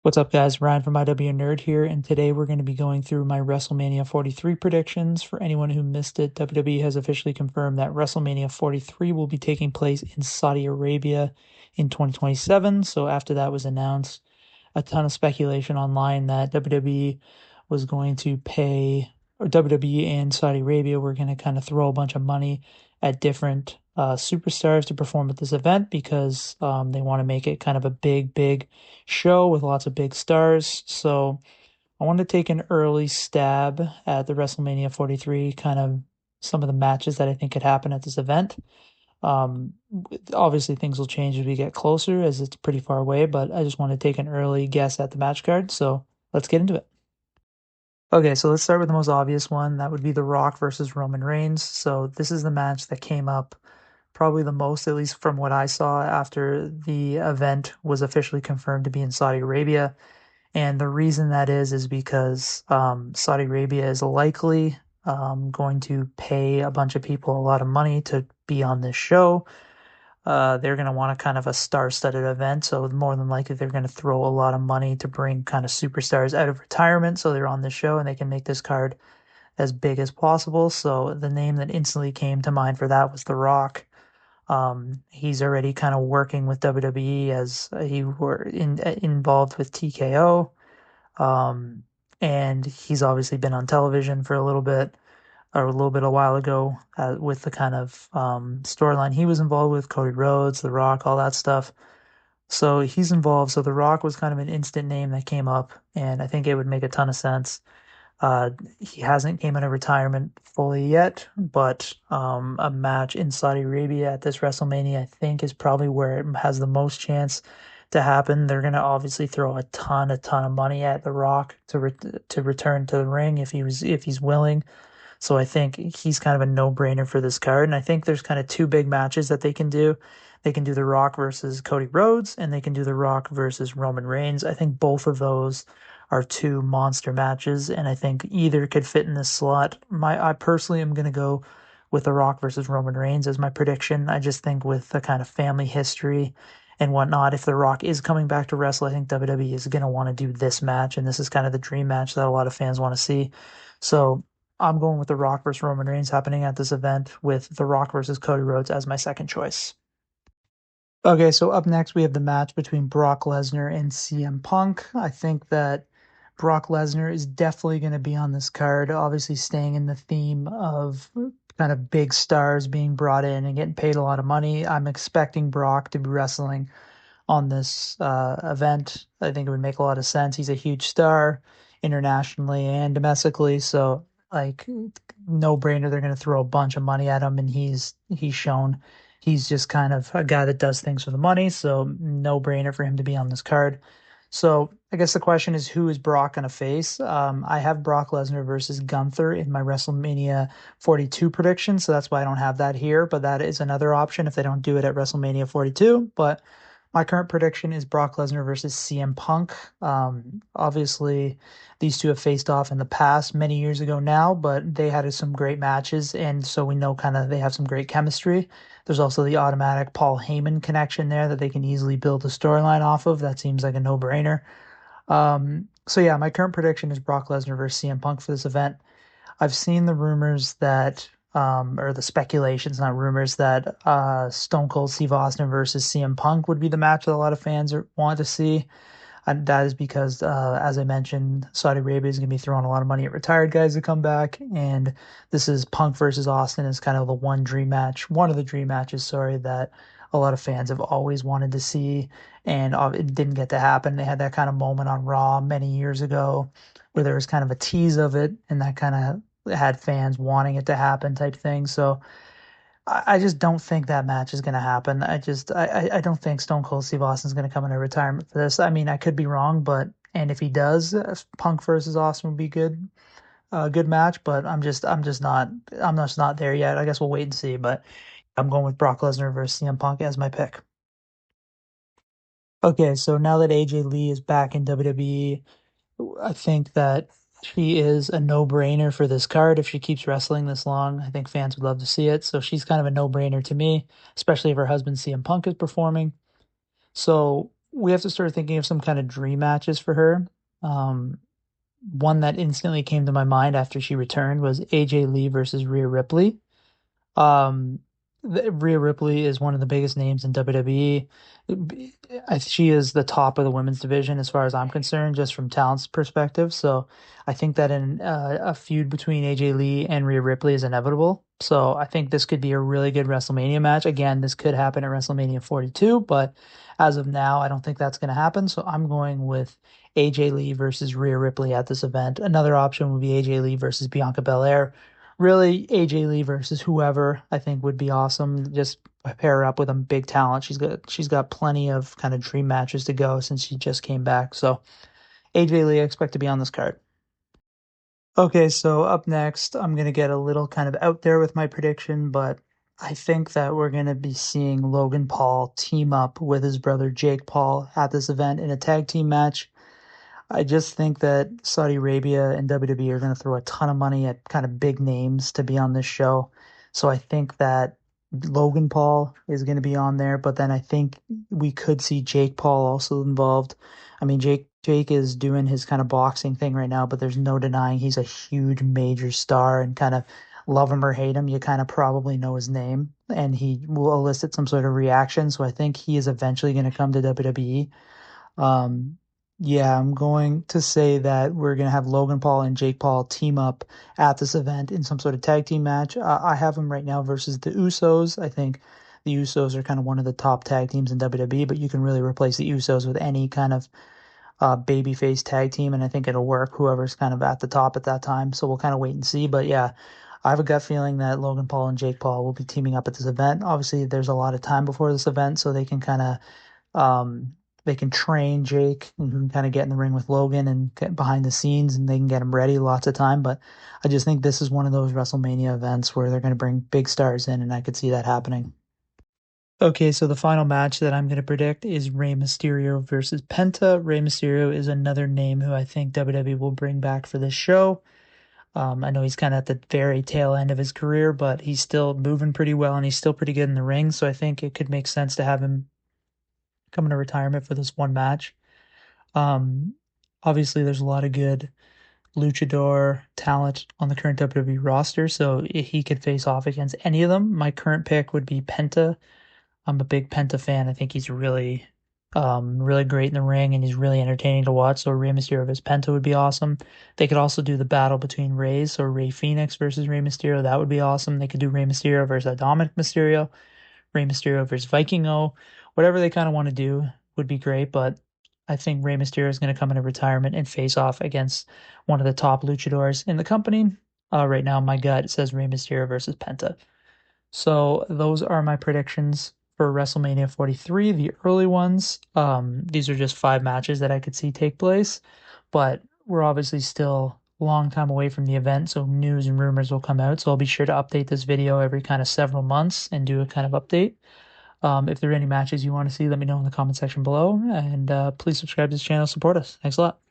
What's up, guys? Ryan from IW Nerd here, and today we're going to be going through my WrestleMania 43 predictions. For anyone who missed it, WWE has officially confirmed that WrestleMania 43 will be taking place in Saudi Arabia in 2027. So after that was announced, a ton of speculation online that WWE was going to pay, or WWE and Saudi Arabia were going to kind of throw a bunch of money at different superstars to perform at this event because they want to make it kind of a big show with lots of big stars. So I wanted to take an early stab at the WrestleMania 43, kind of some of the matches that I think could happen at this event. Um, Obviously, things will change as we get closer, as it's pretty far away, but I just want to take an early guess at the match card. So let's get into it. Okay, so let's start with the most obvious one. That would be The Rock versus Roman Reigns. So this is the match that came up probably the most, at least from what I saw after the event was officially confirmed to be in Saudi Arabia. And the reason that is because Saudi Arabia is likely going to pay a bunch of people a lot of money to be on this show. They're going to want a kind of a star-studded event, so more than likely they're going to throw a lot of money to bring kind of superstars out of retirement so they're on the show and they can make this card as big as possible. So the name that instantly came to mind for that was The Rock. He's already kind of working with WWE as he were involved with TKO. And he's obviously been on television for a little bit, or a while ago, with the kind of storyline he was involved with, Cody Rhodes, The Rock, all that stuff. So he's involved. So The Rock was kind of an instant name that came up, and I think it would make a ton of sense. He hasn't came out of retirement fully yet, but a match in Saudi Arabia at this WrestleMania, I think, is probably where it has the most chance to happen. They're going to obviously throw a ton of money at The Rock to return to the ring if he's willing. So I think he's kind of a no-brainer for this card. And I think there's kind of two big matches that they can do. They can do The Rock versus Cody Rhodes, and they can do The Rock versus Roman Reigns. I think both of those are two monster matches, and I think either could fit in this slot. I personally am going to go with The Rock versus Roman Reigns as my prediction. I just think with the kind of family history and whatnot, if The Rock is coming back to wrestle, I think WWE is going to want to do this match, and this is kind of the dream match that a lot of fans want to see. So I'm going with The Rock versus Roman Reigns happening at this event with The Rock versus Cody Rhodes as my second choice. Okay, so up next we have the match between Brock Lesnar and CM Punk. I think that Brock Lesnar is definitely going to be on this card, obviously staying in the theme of kind of big stars being brought in and getting paid a lot of money. I'm expecting Brock to be wrestling on this event. I think it would make a lot of sense. He's a huge star internationally and domestically, so like no brainer. They're going to throw a bunch of money at him, and he's shown he's just kind of a guy that does things for the money. So no brainer for him to be on this card. So I guess the question is, who is Brock going to face? I have Brock Lesnar versus Gunther in my WrestleMania 42 prediction, so that's why I don't have that here. But that is another option if they don't do it at WrestleMania 42. But my current prediction is Brock Lesnar versus CM Punk. Obviously, these two have faced off in the past, many years ago now, but they had some great matches, and so we know kind of they have some great chemistry. There's also the automatic Paul Heyman connection there that they can easily build a storyline off of. That seems like a no-brainer. So yeah, my current prediction is Brock Lesnar versus CM Punk for this event. I've seen the rumors that, or the speculations, not rumors, that Stone Cold Steve Austin versus CM Punk would be the match that a lot of fans want to see. And that is because, as I mentioned, Saudi Arabia is going to be throwing a lot of money at retired guys to come back, and this is Punk versus Austin is kind of the one of the dream matches, sorry, that a lot of fans have always wanted to see, and it didn't get to happen. They had that kind of moment on Raw many years ago where there was kind of a tease of it, and that kind of had fans wanting it to happen type thing. So I just don't think that match is going to happen. I don't think Stone Cold Steve Austin's going to come into retirement for this. I mean, I could be wrong, but and if he does, Punk versus Austin would be good match. But I'm just not there yet. I guess we'll wait and see. But I'm going with Brock Lesnar versus CM Punk as my pick. Okay, so now that AJ Lee is back in WWE, I think that she is a no-brainer for this card if she keeps wrestling this long. I think fans would love to see it. So she's kind of a no-brainer to me, especially if her husband CM Punk is performing. So we have to start thinking of some kind of dream matches for her. Um, One that instantly came to my mind after she returned was AJ Lee versus Rhea Ripley. Um, Rhea Ripley is one of the biggest names in WWE. She is the top of the women's division as far as I'm concerned, just from talent's perspective. So I think that in a feud between AJ Lee and Rhea Ripley is inevitable. So I think this could be a really good WrestleMania match. Again, this could happen at WrestleMania 42, but as of now, I don't think that's going to happen. So I'm going with AJ Lee versus Rhea Ripley at this event. Another option would be AJ Lee versus Bianca Belair. Really, AJ Lee versus whoever I think would be awesome. Just pair her up with a big talent. She's got plenty of kind of dream matches to go since she just came back. So AJ Lee, I expect to be on this card. Okay, so up next, I'm gonna get a little kind of out there with my prediction, but I think that we're gonna be seeing Logan Paul team up with his brother Jake Paul at this event in a tag team match. I just think that Saudi Arabia and WWE are going to throw a ton of money at kind of big names to be on this show. So I think that Logan Paul is going to be on there, but then I think we could see Jake Paul also involved. I mean, Jake is doing his kind of boxing thing right now, but there's no denying he's a huge major star and kind of love him or hate him, you kind of probably know his name and he will elicit some sort of reaction. So I think he is eventually going to come to WWE. Um, yeah, I'm going to say that we're going to have Logan Paul and Jake Paul team up at this event in some sort of tag team match. I have them right now versus the Usos. I think the Usos are kind of one of the top tag teams in WWE, but you can really replace the Usos with any kind of babyface tag team, and I think it'll work, whoever's kind of at the top at that time. So we'll kind of wait and see. But yeah, I have a gut feeling that Logan Paul and Jake Paul will be teaming up at this event. Obviously, there's a lot of time before this event, so they can kind of they can train Jake and can kind of get in the ring with Logan and get behind the scenes and they can get him ready lots of time. But I just think this is one of those WrestleMania events where they're going to bring big stars in, and I could see that happening. Okay, so the final match that I'm going to predict is Rey Mysterio versus Penta. Rey Mysterio is another name who I think WWE will bring back for this show. I know he's kind of at the very tail end of his career, but he's still moving pretty well and he's still pretty good in the ring. So I think it could make sense to have him come into retirement for this one match. Um, Obviously, there's a lot of good luchador talent on the current WWE roster, so he could face off against any of them. My current pick would be Penta. I'm a big Penta fan. I think he's really great in the ring, and he's really entertaining to watch. So Rey Mysterio versus Penta would be awesome. They could also do the battle between Rays, so Rey Fenix versus Rey Mysterio. That would be awesome. They could do Rey Mysterio versus Dominic Mysterio. Rey Mysterio versus Vikingo, whatever they kind of want to do would be great. But I think Rey Mysterio is going to come into retirement and face off against one of the top luchadors in the company. Right now, my gut says Rey Mysterio versus Penta. So those are my predictions for WrestleMania 43, the early ones. These are just 5 matches that I could see take place, but we're obviously still a long time away from the event, so news and rumors will come out. So I'll be sure to update this video every kind of several months and do a kind of update. If there are any matches you want to see, let me know in the comment section below, and please subscribe to this channel, support us. Thanks a lot.